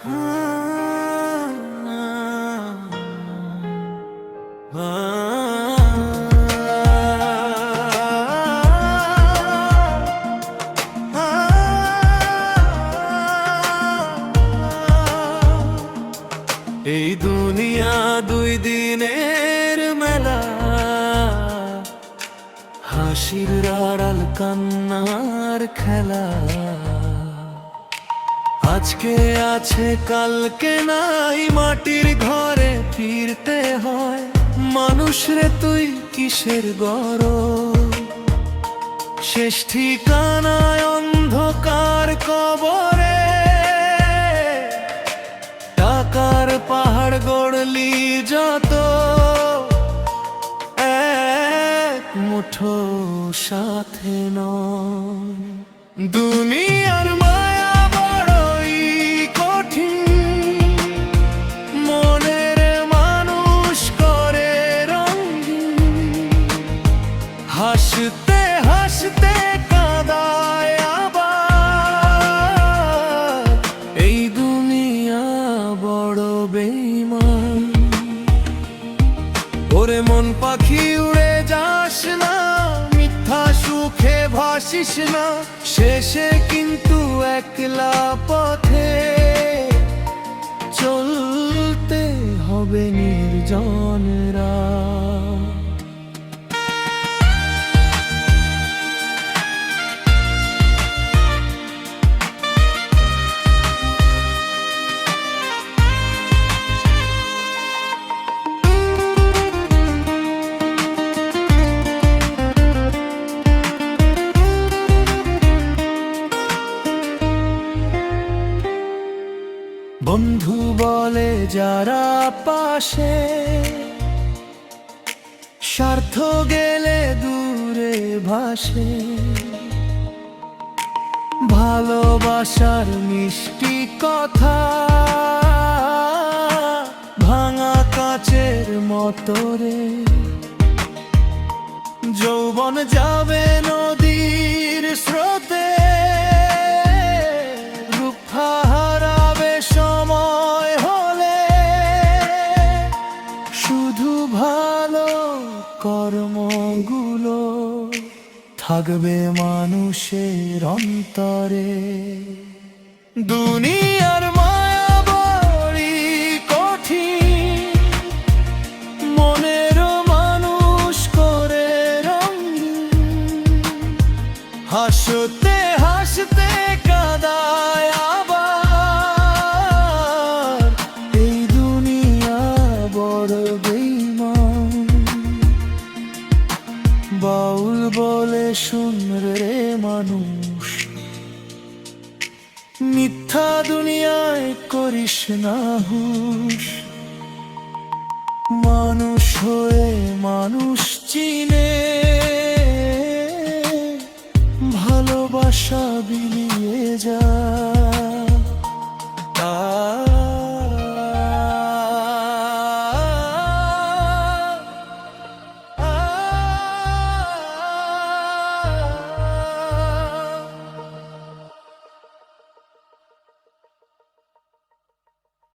এই দুনিয়া দুই দিনের মেলা, হাসির আড়াল কান্নার খেলা। আজকে আছে কালকে নাই, মাটির ঘরে ফিরতে হয়। মানুষ রে তুই কিসের গরব, শেষ ঠিকানায় অন্ধকার কবরে। টাকার পাহাড় গড়লি যত, এক মুঠো সাথে নয়। দুনিয়ার মায়া বড়ই কঠিন, মনের মানুষ করে রঙিন। হাসতে হাসতে কাঁদায় আবার, এই দুনিয়া বড় বেঈমান। ওরে মন পাখি উড়ে যাস না, মিথ্যা সুখে ভাসিস না। শেষে কিন্তু একলা পথে চলতে হবে নির্জন রাত। বন্ধু বলে যারা পাশে, স্বার্থ গেলে দূরে ভাসে। ভালোবাসার মিষ্টি কথা ভাঙা কাচের মতো রে। যৌবন যাবে নদীর স্রোতে, সময় হলে শুধু ভালো কর্মগুলো থাকবে মানুষের অন্তরে। দুনিয়ার মায়া বড়ি কঠিন, মনের মানুষ করে রঙিন। হাসতে হাসতে কাঁদায় বাউল বলে শুন রে মানুষ, মিথ্যা দুনিয়ায় করিস না হুঁশ। মানুষ হয়ে মানুষ চিনে, ভালোবাসা বিলিয়ে যা।